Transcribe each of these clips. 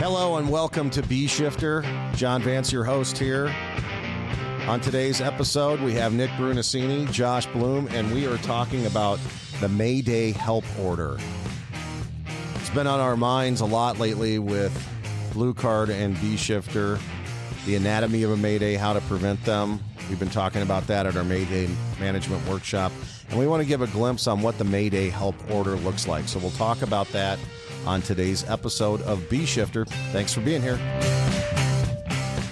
Hello and welcome to B Shifter. John Vance, your host here. On today's episode, we have Nick Brunacini, Josh Bloom, and we are talking about the Mayday Help Order. It's been on our minds a lot lately with Blue Card and B Shifter, the anatomy of a Mayday, how to prevent them. We've been talking about that at our Mayday management workshop, and we want to give a glimpse on what the Mayday Help Order looks like. So we'll talk about that on today's episode of B Shifter. Thanks for being here.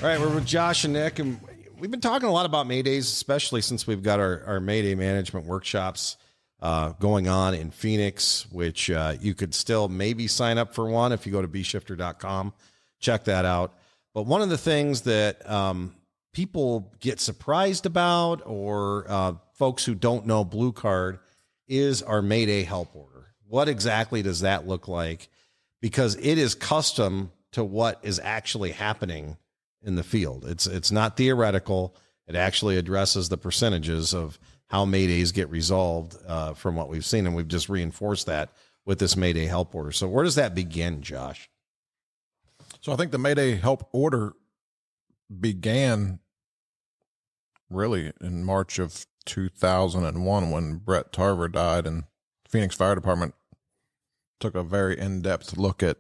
All right, we're with Josh and Nick, and we've been talking a lot about Maydays, especially since we've got our Mayday management workshops going on in Phoenix, which you could still maybe sign up for one if you go to bshifter.com. Check that out. But one of the things that people get surprised about, or folks who don't know Blue Card, is our Mayday Help Order. What exactly does that look like? Because it is custom to what is actually happening in the field. It's not theoretical. It actually addresses the percentages of how Maydays get resolved from what we've seen, and we've just reinforced that with this Mayday Help Order. So where does that begin, Josh? So I think the Mayday Help Order began really in March of 2001 when Brett Tarver died, and Phoenix Fire Department took a very in-depth look at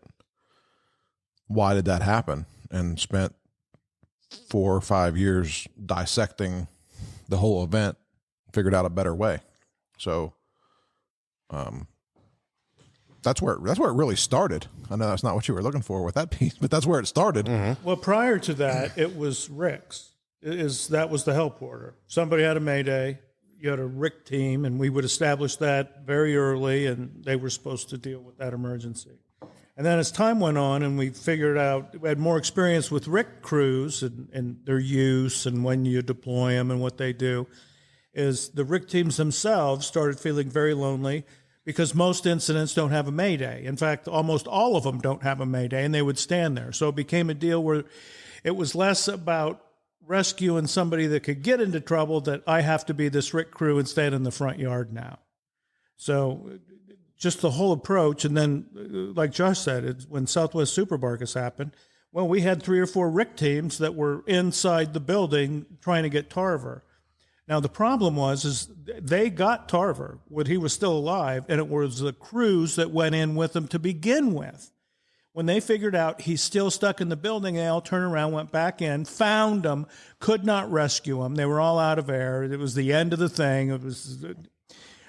why did that happen and spent 4 or 5 years dissecting the whole event, figured out a better way. So that's where it really started. I know that's not what you were looking for with that piece, but that's where it started. Mm-hmm. Well, prior to that, it was RICS. That was the help order. Somebody had a Mayday. You had a RIC team, and we would establish that very early, and they were supposed to deal with that emergency. And then as time went on and we figured out, we had more experience with RIC crews and their use and when you deploy them and what they do, is the RIC teams themselves started feeling very lonely because most incidents don't have a Mayday. In fact, almost all of them don't have a Mayday, and they would stand there. So it became a deal where it was less about rescuing somebody that could get into trouble, that I have to be this RIC crew and stand in the front yard now. So just the whole approach. And then, like Josh said, when Southwest Super Barkus happened, well, we had 3 or 4 RIC teams that were inside the building trying to get Tarver. Now, the problem is they got Tarver when he was still alive, and it was the crews that went in with him to begin with. When they figured out he's still stuck in the building, they all turned around, went back in, found him, could not rescue him. They were all out of air. It was the end of the thing. It was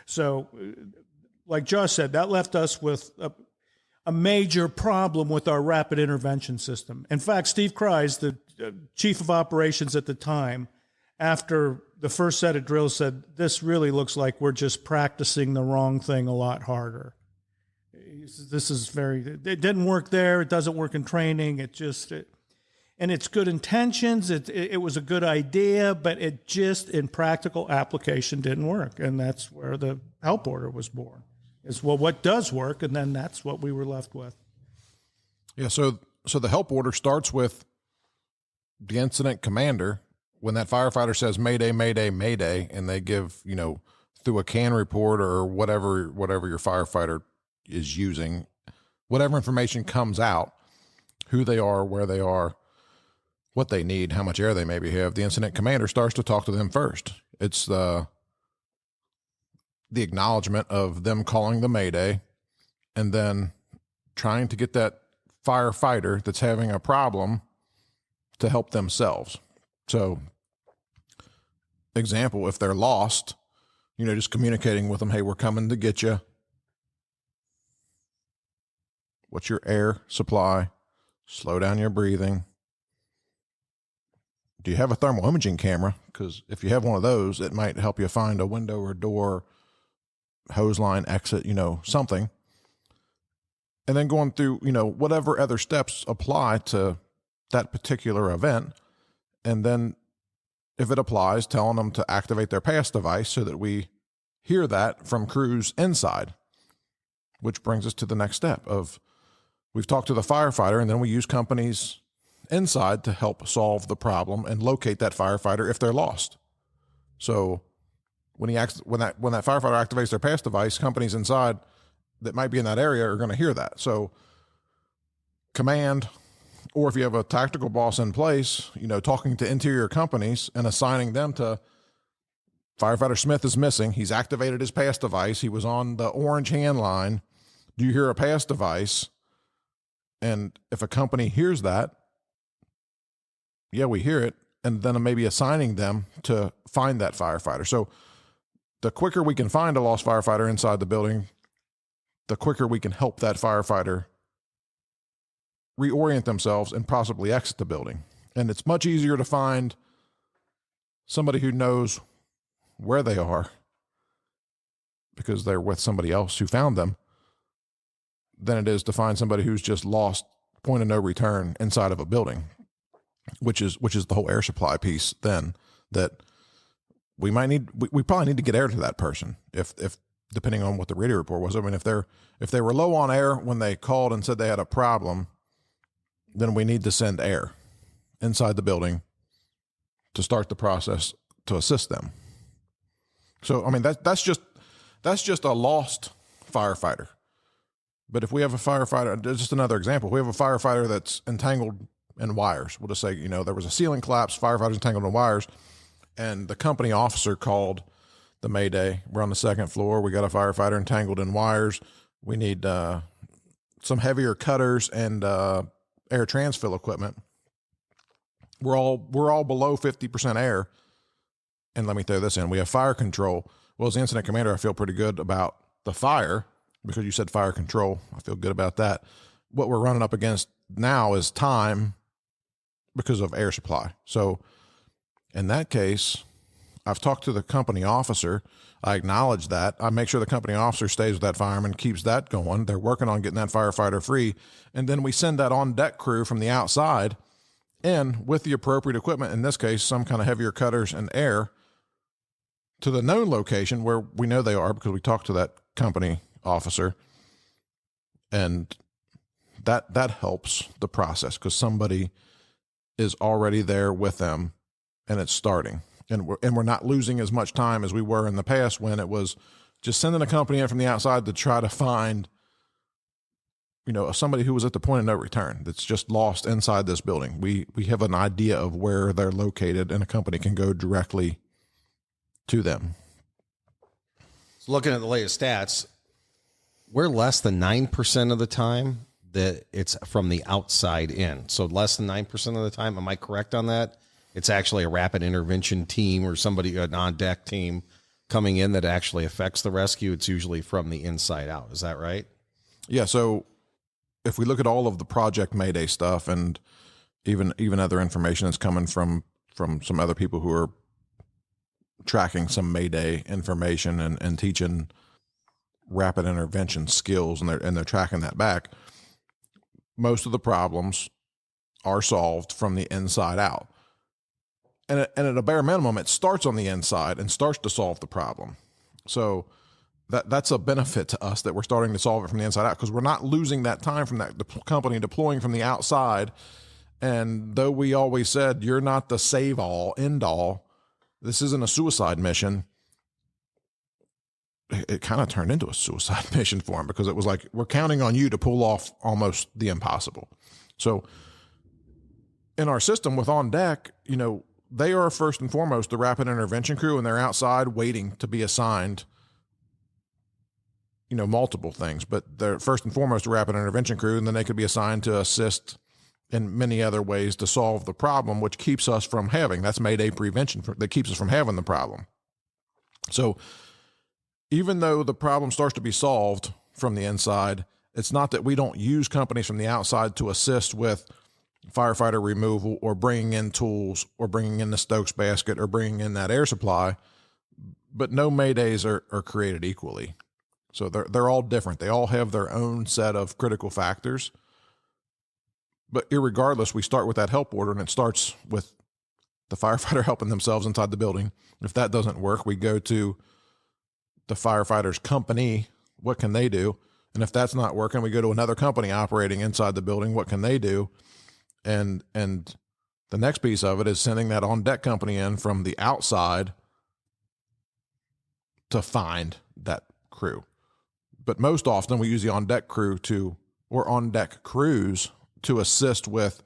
so, like Josh said, that left us with a major problem with our rapid intervention system. In fact, Steve Kreis, the chief of operations at the time, after the first set of drills, said, "This really looks like we're just practicing the wrong thing a lot harder." This is it didn't work there. It doesn't work in training. And it's good intentions. It was a good idea, but it just in practical application didn't work. And that's where the help order was born. Is well, what does work? And then that's what we were left with. Yeah. So the help order starts with the incident commander. When that firefighter says Mayday, Mayday, Mayday, and they give, through a CAN report or whatever your firefighter is using, whatever information comes out, who they are, where they are, what they need, how much air they maybe have, the incident commander starts to talk to them first. It's the acknowledgement of them calling the Mayday, and then trying to get that firefighter that's having a problem to help themselves. So, example, if they're lost, just communicating with them, hey, we're coming to get you. What's your air supply? Slow down your breathing. Do you have a thermal imaging camera? Because if you have one of those, it might help you find a window or door, hose line, exit, something. And then going through, whatever other steps apply to that particular event. And then if it applies, telling them to activate their pass device so that we hear that from crews inside, which brings us to the next step of we've talked to the firefighter, and then we use companies inside to help solve the problem and locate that firefighter if they're lost. So when that firefighter activates their pass device, companies inside that might be in that area are going to hear that. So command, Or if you have a tactical boss in place, talking to interior companies and assigning them to firefighter Smith is missing. He's activated his pass device. He was on the orange hand line. Do you hear a pass device? And if a company hears that, yeah, we hear it. And then maybe assigning them to find that firefighter. So the quicker we can find a lost firefighter inside the building, the quicker we can help that firefighter reorient themselves and possibly exit the building. And it's much easier to find somebody who knows where they are because they're with somebody else who found them than it is to find somebody who's just lost, point of no return inside of a building, which is the whole air supply piece then that we probably need to get air to that person if depending on what the radio report was. I mean, if they were low on air when they called and said they had a problem, then we need to send air inside the building to start the process to assist them. So, I mean, that's just a lost firefighter. But if we have a firefighter, just another example, we have a firefighter that's entangled in wires. We'll just say, there was a ceiling collapse, firefighter's entangled in wires, and the company officer called the Mayday. We're on the second floor. We got a firefighter entangled in wires. We need some heavier cutters and air transfill equipment. We're all below 50% air. And let me throw this in. We have fire control. Well, as the incident commander, I feel pretty good about the fire because you said fire control. I feel good about that. What we're running up against now is time because of air supply. So in that case, I've talked to the company officer. I acknowledge that. I make sure the company officer stays with that fireman, keeps that going. They're working on getting that firefighter free. And then we send that on deck crew from the outside in with the appropriate equipment, in this case, some kind of heavier cutters and air, to the known location where we know they are because we talked to that company officer. And that helps the process because somebody is already there with them and it's starting. And we're not losing as much time as we were in the past when it was just sending a company in from the outside to try to find, somebody who was at the point of no return that's just lost inside this building. We have an idea of where they're located and a company can go directly to them. So looking at the latest stats, we're less than 9% of the time that it's from the outside in. So less than 9% of the time. Am I correct on that? It's actually a rapid intervention team or somebody, an on-deck team coming in that actually affects the rescue. It's usually from the inside out. Is that right? Yeah. So if we look at all of the Project Mayday stuff and even other information that's coming from some other people who are tracking some Mayday information and teaching rapid intervention skills, and they're tracking that back, most of the problems are solved from the inside out. And at a bare minimum, it starts on the inside and starts to solve the problem. So that's a benefit to us that we're starting to solve it from the inside out because we're not losing that time from that company deploying from the outside. And though we always said, you're not the save all, end all, this isn't a suicide mission. It kind of turned into a suicide mission for them because it was like, we're counting on you to pull off almost the impossible. So in our system with on deck, they are first and foremost the rapid intervention crew, and they're outside waiting to be assigned, multiple things, but they're first and foremost a rapid intervention crew, and then they could be assigned to assist in many other ways to solve the problem, which keeps us from that's Mayday prevention that keeps us from having the problem. So even though the problem starts to be solved from the inside, it's not that we don't use companies from the outside to assist with firefighter removal or bringing in tools or bringing in the Stokes basket or bringing in that air supply, but no Maydays are created equally. So they're all different. They all have their own set of critical factors, but irregardless, we start with that help order, and it starts with the firefighter helping themselves inside the building. If that doesn't work, we go to the firefighter's company. What can they do? And if that's not working, we go to another company operating inside the building. What can they do? And the next piece of it is sending that on deck company in from the outside to find that crew. But most often we use the on deck crew or on deck crews to assist with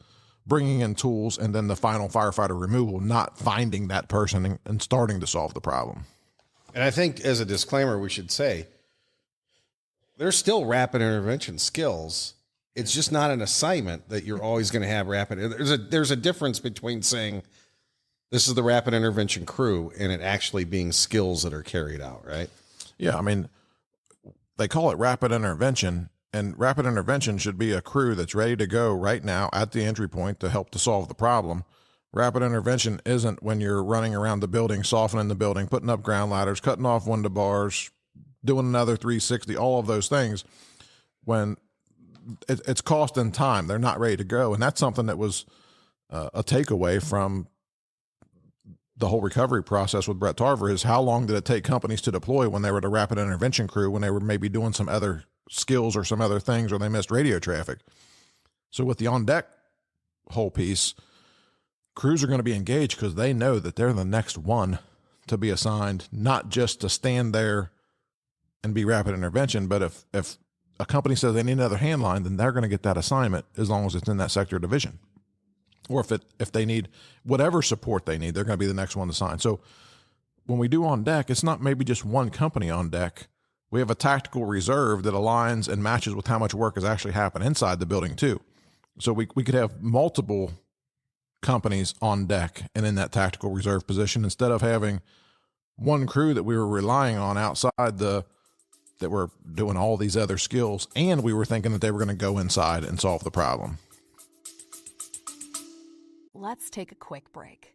bringing in tools, and then the final firefighter removal, not finding that person and starting to solve the problem. And I think as a disclaimer, we should say there's still rapid intervention skills. It's just not an assignment that you're always going to have rapid. There's a difference between saying this is the rapid intervention crew and it actually being skills that are carried out, right? Yeah, I mean, they call it rapid intervention, and rapid intervention should be a crew that's ready to go right now at the entry point to help to solve the problem. Rapid intervention isn't when you're running around the building, softening the building, putting up ground ladders, cutting off window bars, doing another 360, all of those things. When it's cost and time, they're not ready to go. And that's something that was a takeaway from the whole recovery process with Brett Tarver, is how long did it take companies to deploy when they were the rapid intervention crew, when they were maybe doing some other skills or some other things, or they missed radio traffic. So with the on deck whole piece, crews are going to be engaged because they know that they're the next one to be assigned, not just to stand there and be rapid intervention, but if a company says they need another hand line, then they're going to get that assignment as long as it's in that sector division. Or if they need whatever support they need, they're going to be the next one to sign. So when we do on deck, it's not maybe just one company on deck. We have a tactical reserve that aligns and matches with how much work is actually happening inside the building too. So we could have multiple companies on deck and in that tactical reserve position, instead of having one crew that we were relying on outside that were doing all these other skills, and we were thinking that they were going to go inside and solve the problem. Let's take a quick break.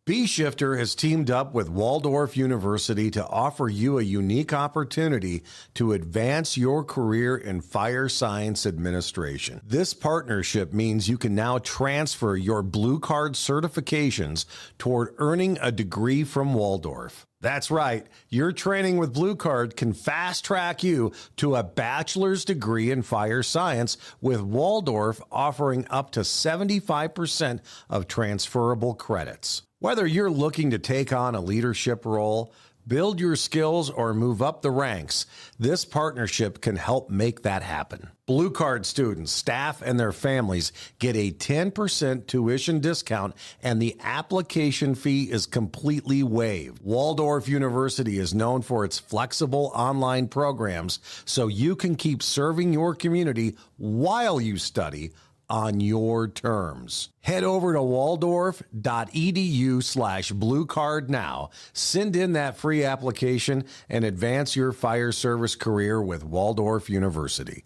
B-Shifter has teamed up with Waldorf University to offer you a unique opportunity to advance your career in fire science administration. This partnership means you can now transfer your Blue Card certifications toward earning a degree from Waldorf. That's right. Your training with Blue Card can fast track you to a bachelor's degree in fire science, with Waldorf offering up to 75% of transferable credits. Whether you're looking to take on a leadership role, build your skills, or move up the ranks, this partnership can help make that happen. Blue Card students, staff, and their families get a 10% tuition discount, and the application fee is completely waived. Waldorf University is known for its flexible online programs, so you can keep serving your community while you study on your terms. Head over to waldorf.edu/bluecard now. Send in that free application and advance your fire service career with Waldorf University.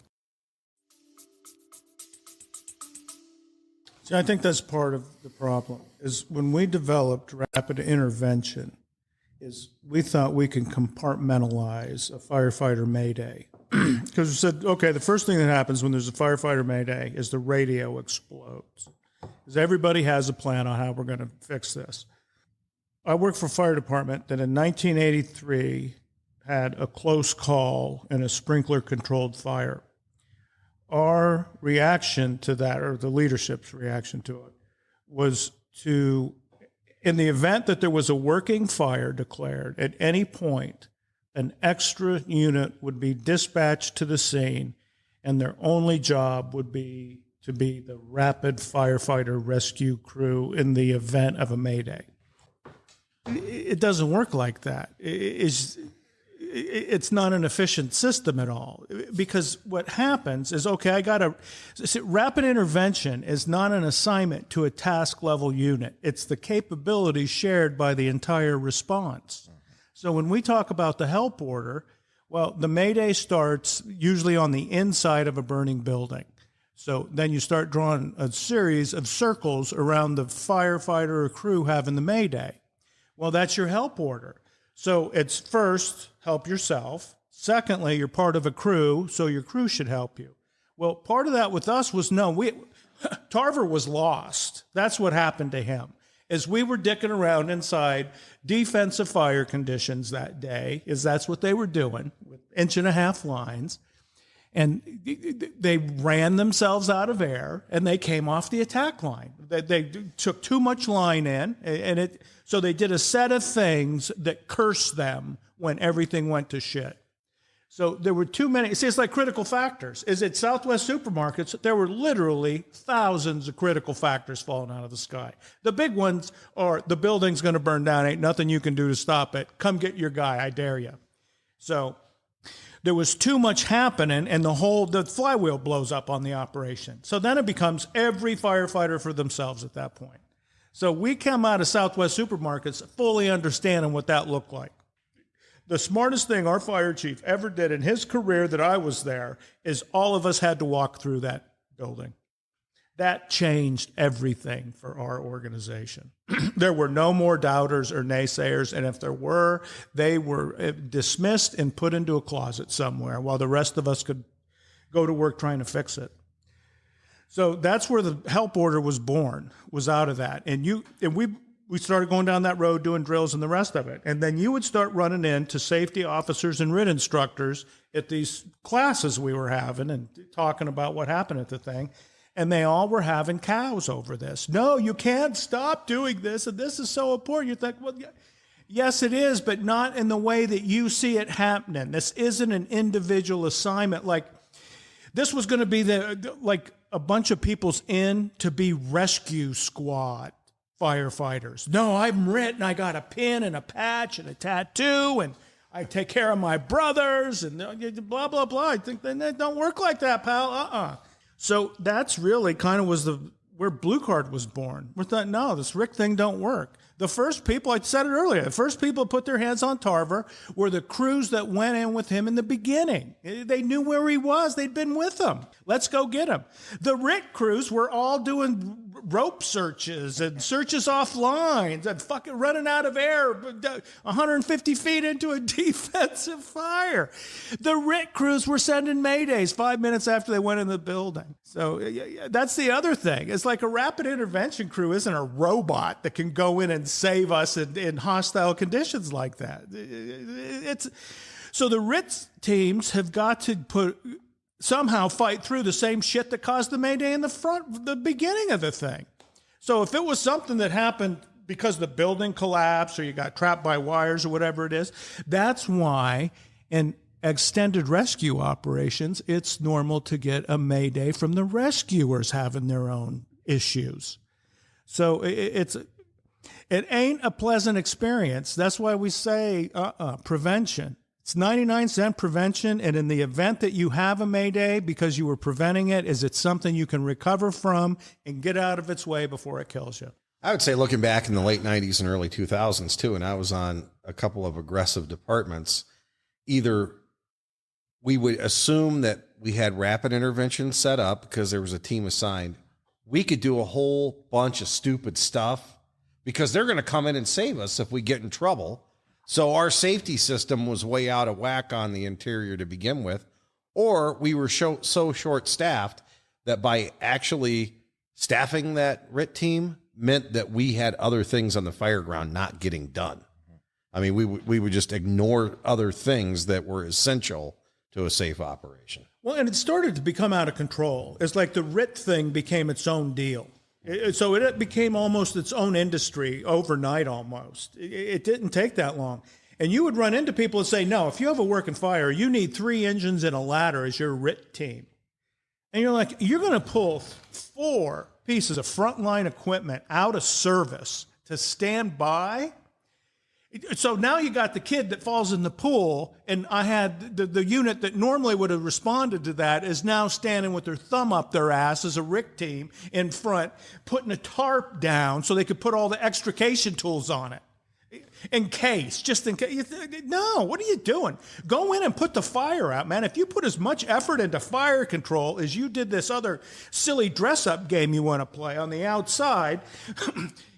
See, I think that's part of the problem, is when we developed rapid intervention, is we thought we can compartmentalize a firefighter mayday. Because we said, okay, the first thing that happens when there's a firefighter mayday is the radio explodes. Because everybody has a plan on how we're going to fix this. I worked for a fire department that in 1983 had a close call in a sprinkler-controlled fire. Our reaction to that, or the leadership's reaction to it, was to, in the event that there was a working fire declared at any point, an extra unit would be dispatched to the scene, and their only job would be to be the rapid firefighter rescue crew in the event of a mayday. It doesn't work like that. It's not an efficient system at all, because what happens is, okay, rapid intervention is not an assignment to a task level unit. It's the capability shared by the entire response. So when we talk about the help order, well, the mayday starts usually on the inside of a burning building. So then you start drawing a series of circles around the firefighter or crew having the mayday. Well, that's your help order. So it's first, help yourself. Secondly, you're part of a crew, so your crew should help you. Well, part of that with us was, Tarver was lost. That's what happened to him. As we were dicking around inside defensive fire conditions that day, that's what they were doing, with 1.5-inch lines. And they ran themselves out of air, and they came off the attack line. They took too much line in, so they did a set of things that cursed them when everything went to shit. So there were too many. See, it's like critical factors. Is it Southwest Supermarkets? There were literally thousands of critical factors falling out of the sky. The big ones are the building's going to burn down. Ain't nothing you can do to stop it. Come get your guy. I dare you. So there was too much happening, and the flywheel blows up on the operation. So then it becomes every firefighter for themselves at that point. So we come out of Southwest Supermarkets fully understanding what that looked like. The smartest thing our fire chief ever did in his career that I was there is all of us had to walk through that building. That changed everything for our organization. There were no more doubters or naysayers, and if there were, they were dismissed and put into a closet somewhere while the rest of us could go to work trying to fix it. So that's where the help order was born, was out of that. And we started going down that road doing drills and the rest of it. And then you would start running into safety officers and RIT instructors at these classes we were having and talking about what happened at the thing. And they all were having cows over this. No, you can't stop doing this. And this is so important. You think, well, yes, it is, but not in the way that you see it happening. This isn't an individual assignment. Like this was going to be like a bunch of people's in to be rescue squad firefighters. No, I'm RIT and I got a pin and a patch and a tattoo and I take care of my brothers and blah, blah, blah. I think they don't work like that, pal. So that's really kind of was where Blue Card was born. We thought, no, this RIC thing don't work. The first people, I said it earlier, the first people to put their hands on Tarver were the crews that went in with him in the beginning. They knew where he was. They'd been with him. Let's go get him. The RIT crews were all doing rope searches and searches off lines and fucking running out of air 150 feet into a defensive fire. The RIT crews were sending maydays 5 minutes after they went in the building. So that's the other thing. It's like a rapid intervention crew isn't a robot that can go in and save us in hostile conditions like that. So the RIT teams have got to somehow fight through the same shit that caused the mayday in the beginning of the thing. So if it was something that happened because the building collapsed or you got trapped by wires or whatever it is, that's why in extended rescue operations, it's normal to get a mayday from the rescuers having their own issues. So it ain't a pleasant experience. That's why we say prevention. It's 99-cent prevention, and in the event that you have a mayday because you were preventing it, is it something you can recover from and get out of its way before it kills you? I would say looking back in the late 90s and early 2000s too, and I was on a couple of aggressive departments, either we would assume that we had rapid intervention set up because there was a team assigned. We could do a whole bunch of stupid stuff because they're going to come in and save us if we get in trouble. So our safety system was way out of whack on the interior to begin with, or we were so short-staffed that by actually staffing that RIT team meant that we had other things on the fire ground not getting done. I mean, we would just ignore other things that were essential to a safe operation. Well, and it started to become out of control. It's like the RIT thing became its own deal. So it became almost its own industry overnight almost. It didn't take that long. And you would run into people and say, no, if you have a working fire, you need 3 engines and a ladder as your RIT team. And you're like, you're going to pull 4 pieces of frontline equipment out of service to stand by? So now you got the kid that falls in the pool, and I had the unit that normally would have responded to that is now standing with their thumb up their ass as a RIC team in front, putting a tarp down so they could put all the extrication tools on it. Just in case. No, what are you doing? Go in and put the fire out, man. If you put as much effort into fire control as you did this other silly dress-up game you want to play on the outside,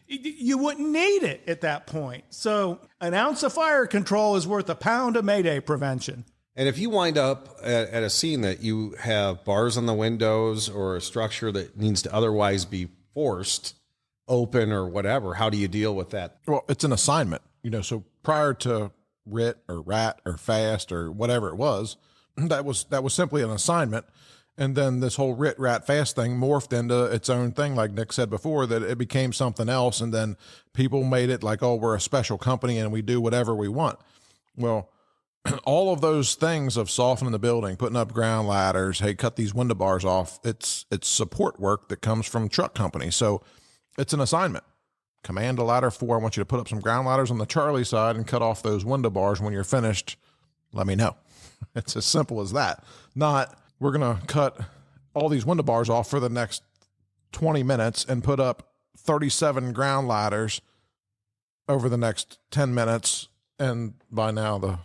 you wouldn't need it at that point. So an ounce of fire control is worth a pound of mayday prevention. And if you wind up at a scene that you have bars on the windows or a structure that needs to otherwise be forced open or whatever, how do you deal with that? Well, it's an assignment, so prior to RIT or RAT or FAST or whatever it was, that was simply an assignment. And then this whole RIT, RAT, FAST thing morphed into its own thing, like Nick said before, that it became something else. And then people made it like, oh, we're a special company and we do whatever we want. Well, all of those things of softening the building, putting up ground ladders, hey, cut these window bars off. It's support work that comes from truck companies. So it's an assignment. Command a ladder 4. I want you to put up some ground ladders on the Charlie side and cut off those window bars. When you're finished, let me know. It's as simple as that. Not, we're going to cut all these window bars off for the next 20 minutes and put up 37 ground ladders over the next 10 minutes. And by now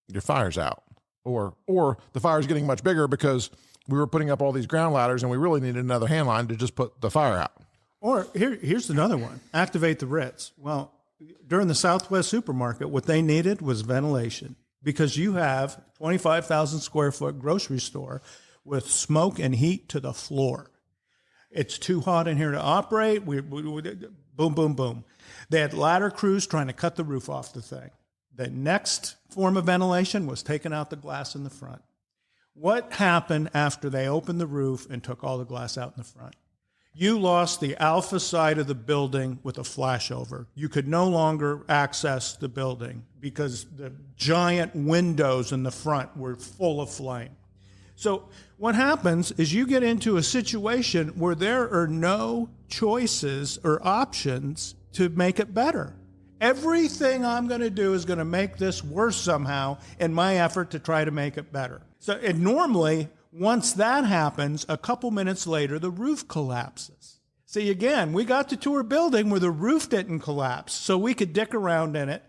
your fire's out, or the fire's getting much bigger because we were putting up all these ground ladders and we really needed another hand line to just put the fire out. Or here's another one. Activate the Ritz. Well, during the Southwest supermarket, what they needed was ventilation, because you have 25,000 square foot grocery store with smoke and heat to the floor. It's too hot in here to operate. We boom, boom, boom. They had ladder crews trying to cut the roof off the thing. The next form of ventilation was taking out the glass in the front. What happened after they opened the roof and took all the glass out in the front? You lost the alpha side of the building with a flashover. You could no longer access the building because the giant windows in the front were full of flame. So what happens is you get into a situation where there are no choices or options to make it better. Everything I'm going to do is going to make this worse somehow in my effort to try to make it better. So, and normally, once that happens, a couple minutes later, the roof collapses. See, again, we got to tour a building where the roof didn't collapse, so we could dick around in it.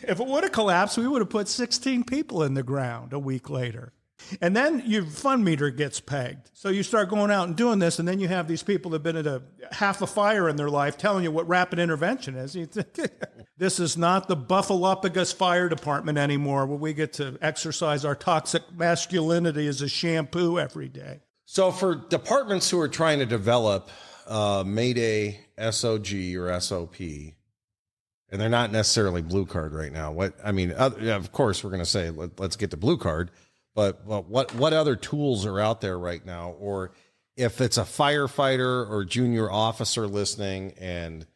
If it would have collapsed, we would have put 16 people in the ground a week later. And then your fund meter gets pegged. So you start going out and doing this, and then you have these people that have been at half a fire in their life telling you what rapid intervention is. You think, this is not the Buffalopagus Fire Department anymore, where we get to exercise our toxic masculinity as a shampoo every day. So for departments who are trying to develop Mayday SOG or SOP, and they're not necessarily Blue Card right now, of course, we're going to say, let's get to Blue Card. But what other tools are out there right now? Or if it's a firefighter or junior officer listening and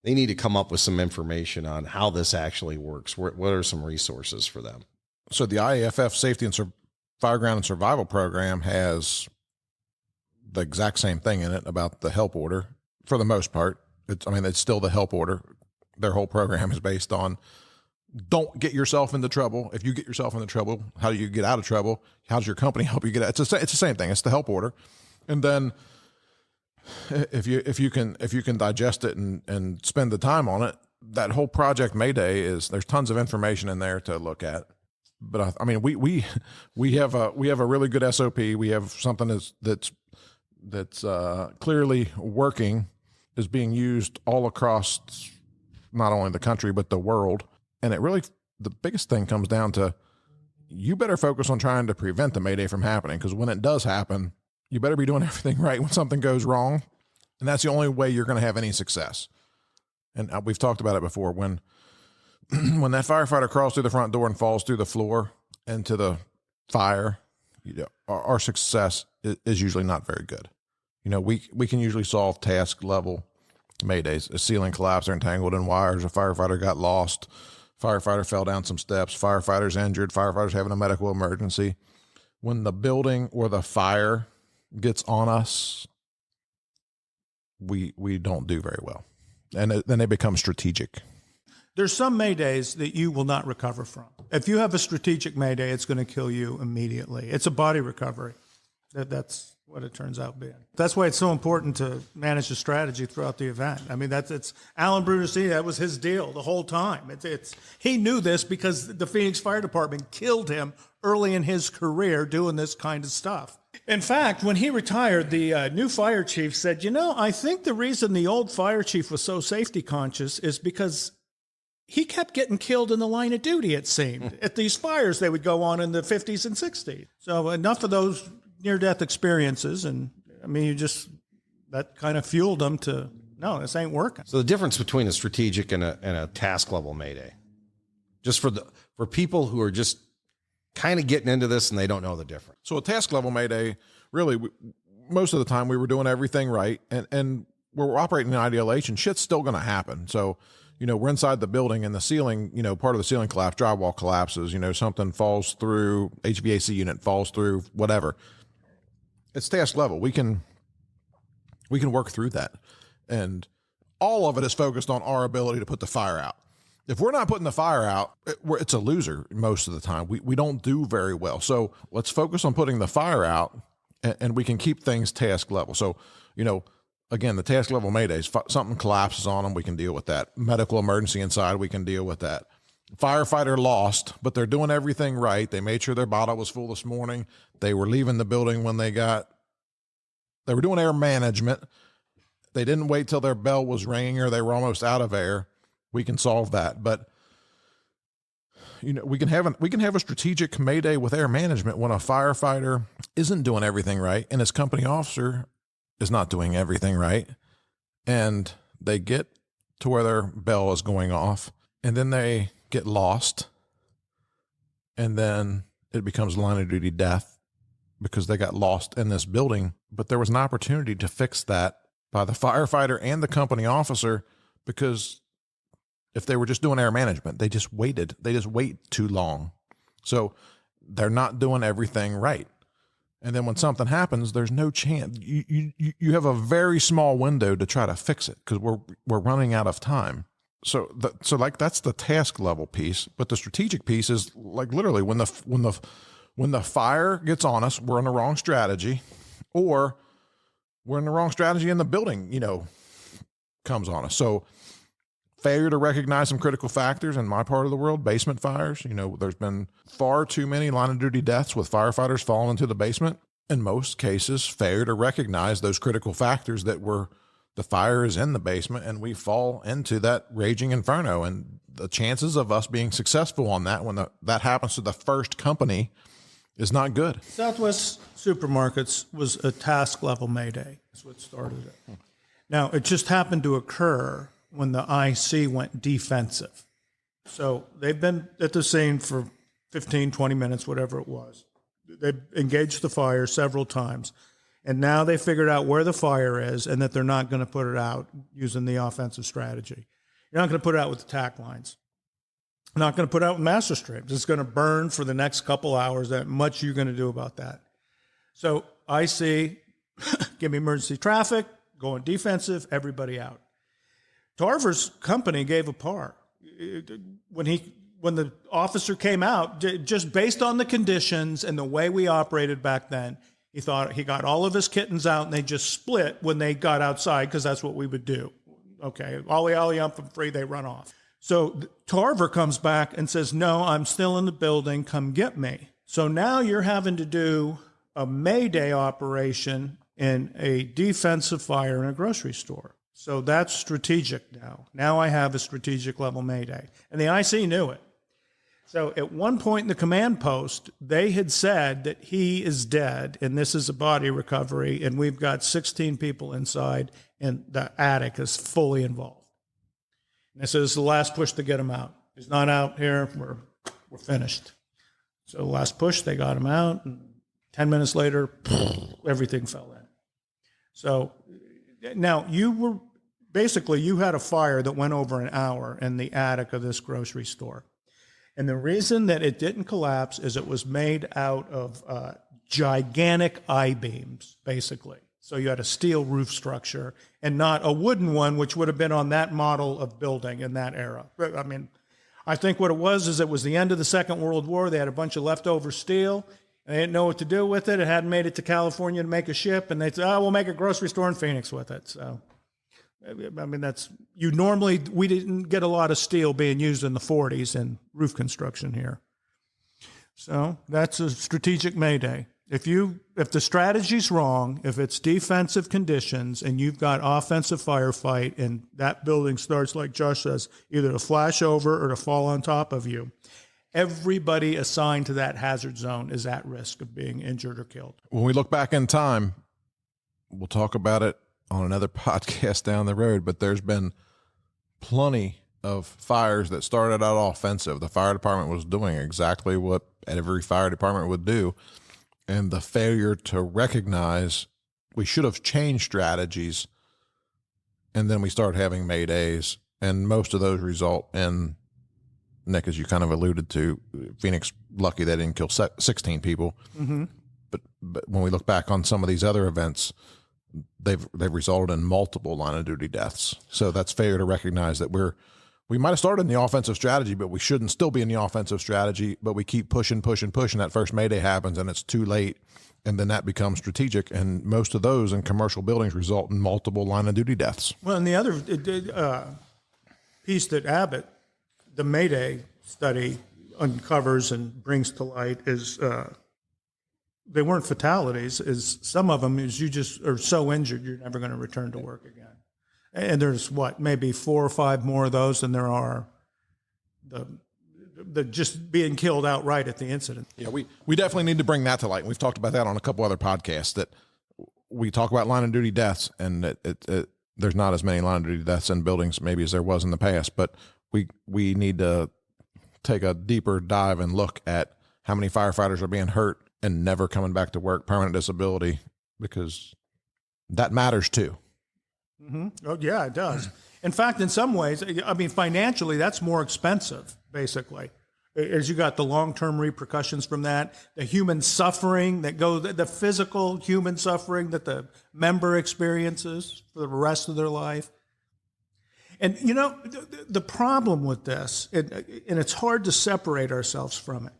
they need to come up with some information on how this actually works, what are some resources for them? So the IAFF Safety and Fireground and Survival Program has the exact same thing in it about the help order for the most part. It's still the help order. Their whole program is based on, don't get yourself into trouble. If you get yourself into trouble, how do you get out of trouble? How does your company help you get out? It's the same thing. It's the help order. And then if you can digest it and spend the time on it, that whole Project Mayday there's tons of information in there to look at. But we have a really good SOP. We have something that's clearly working, is being used all across not only the country but the world. And the biggest thing comes down to, you better focus on trying to prevent the Mayday from happening, because when it does happen, you better be doing everything right when something goes wrong. And that's the only way you're going to have any success. And we've talked about it before. When that firefighter crawls through the front door and falls through the floor into the fire, our success is usually not very good. We can usually solve task level Maydays. A ceiling collapsed, they're entangled in wires, a firefighter got lost, firefighter fell down some steps, firefighter's injured, firefighter's having a medical emergency. When the building or the fire gets on us, we don't do very well. And then they become strategic. There's some Maydays that you will not recover from. If you have a strategic Mayday, it's going to kill you immediately. It's a body recovery. That's what it turns out being. That's why it's so important to manage the strategy throughout the event. It's Alan Brunacini. That was his deal the whole time. He knew this because the Phoenix Fire Department killed him early in his career doing this kind of stuff. In fact, when he retired, the new fire chief said, I think the reason the old fire chief was so safety conscious is because he kept getting killed in the line of duty, it seemed, at these fires they would go on in the 50s and 60s. So enough of those near-death experiences, and that kind of fueled them to, no, this ain't working. So the difference between a strategic and a task level Mayday, just for people who are just kind of getting into this and they don't know the difference. So a task level Mayday, really, most of the time we were doing everything right, and we're operating in IDLH, and shit's still going to happen. So we're inside the building and the ceiling, part of the ceiling collapse, drywall collapses, something falls through, HVAC unit falls through, whatever. It's task level. We can work through that. And all of it is focused on our ability to put the fire out. If we're not putting the fire out, it's a loser most of the time. We don't do very well. So let's focus on putting the fire out, and we can keep things task level. So, again, the task level maydays, something collapses on them, we can deal with that. Medical emergency inside, we can deal with that. Firefighter lost, but they're doing everything right. They made sure their bottle was full this morning. They were leaving the building when they were doing air management. They didn't wait till their bell was ringing or they were almost out of air. We can solve that. But, we can have a strategic mayday with air management when a firefighter isn't doing everything right and his company officer is not doing everything right. And they get to where their bell is going off and then they get lost. And then it becomes line of duty death because they got lost in this building. But there was an opportunity to fix that by the firefighter and the company officer, because if they were just doing air management, they just waited. They just wait too long. So they're not doing everything right. And then when something happens, there's no chance. You have a very small window to try to fix it because we're running out of time. So that's the task level piece. But the strategic piece is like literally when the fire gets on us, we're in the wrong strategy, or we're in the wrong strategy and the building, comes on us. So failure to recognize some critical factors in my part of the world, basement fires. There's been far too many line of duty deaths with firefighters falling into the basement. In most cases, failure to recognize those critical factors that the fire is in the basement and we fall into that raging inferno. And the chances of us being successful on that when that happens to the first company is not good. Southwest Supermarkets was a task level mayday. That's what started it. Now, it just happened to occur when the IC went defensive. So they've been at the scene for 15, 20 minutes, whatever it was. They've engaged the fire several times. And now they figured out where the fire is and that they're not going to put it out using the offensive strategy. You're not going to put it out with the tack lines. You're not going to put it out with master streams. It's going to burn for the next couple hours. That much you're going to do about that. So IC, give me emergency traffic, going defensive, everybody out. Tarver's company gave a par. When the officer came out, just based on the conditions and the way we operated back then, he thought he got all of his kittens out and they just split when they got outside because that's what we would do. Okay, ollie, I'm free, they run off. So Tarver comes back and says, no, I'm still in the building, come get me. So now you're having to do a mayday operation in a defensive fire in a grocery store. So that's strategic now. Now I have a strategic level mayday. And the IC knew it. So at one point in the command post, they had said that he is dead and this is a body recovery and we've got 16 people inside and the attic is fully involved. And this is the last push to get him out. He's not out here, we're finished. So the last push, they got him out, and 10 minutes later, everything fell in. So now you had a fire that went over an hour in the attic of this grocery store. And the reason that it didn't collapse is it was made out of gigantic I-beams, basically. So you had a steel roof structure and not a wooden one, which would have been on that model of building in that era. I mean, I think what it was the end of the Second World War. They had a bunch of leftover steel. And they didn't know what to do with it. It hadn't made it to California to make a ship. And they said, we'll make a grocery store in Phoenix with it. So, I mean, we didn't get a lot of steel being used in the 40s in roof construction here. So that's a strategic mayday. If the strategy's wrong, if it's defensive conditions and you've got offensive firefight and that building starts, like Josh says, either to flash over or to fall on top of you, everybody assigned to that hazard zone is at risk of being injured or killed. When we look back in time, we'll talk about it on another podcast down the road, but there's been plenty of fires that started out offensive. The fire department was doing exactly what every fire department would do. And the failure to recognize we should have changed strategies. And then we start having maydays And most of those result in, Nick, as you kind of alluded to, Phoenix, lucky they didn't kill 16 people. But when we look back on some of these other events, they've resulted in multiple line of duty deaths. So that's fair to recognize that we might have started in the offensive strategy, but we shouldn't still be in the offensive strategy. But we keep pushing. That first Mayday happens and it's too late. And then that becomes strategic. And most of those in commercial buildings result in multiple line of duty deaths. Well, and the other piece that Abbott, the Mayday study, uncovers and brings to light is they weren't fatalities. Is some of them is you just are so injured you're never going to return to work again. And there's maybe 4 or 5 more of those than there are the just being killed outright at the incident. Yeah, we definitely need to bring that to light. We've talked about that on a couple other podcasts, that we talk about line of duty deaths, and there's not as many line of duty deaths in buildings maybe as there was in the past, but we need to take a deeper dive and look at how many firefighters are being hurt and never coming back to work, permanent disability, because that matters too. Oh, yeah, it does. In fact, in some ways, I mean, financially, that's more expensive, basically. As you got the long-term repercussions from that, the human suffering that goes, the physical human suffering that the member experiences for the rest of their life. And, you know, the problem with this, and it's hard to separate ourselves from it,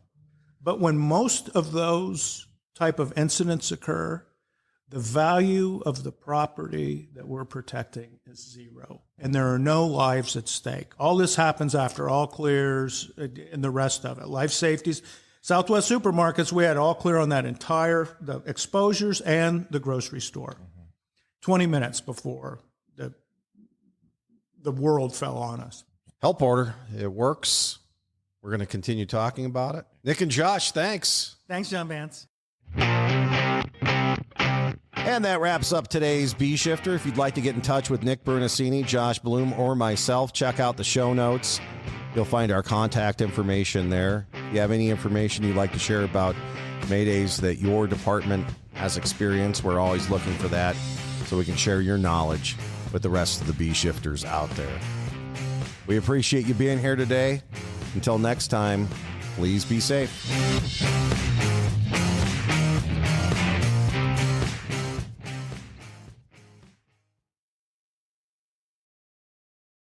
but when most of those type of incidents occur, the value of the property that we're protecting is zero, and there are no lives at stake. All this happens after all clears and the rest of it. Life safeties. Southwest Supermarkets, we had all clear on that the exposures and the grocery store. 20 minutes before the world fell on us. Help order. It works. We're going to continue talking about it. Nick and Josh, thanks. Thanks, John Vance. And that wraps up today's Bee Shifter. If you'd like to get in touch with Nick Brunacini, Josh Bloom, or myself, check out the show notes. You'll find our contact information there. If you have any information you'd like to share about Maydays that your department has experienced, we're always looking for that so we can share your knowledge with the rest of the Bee Shifters out there. We appreciate you being here today. Until next time, please be safe.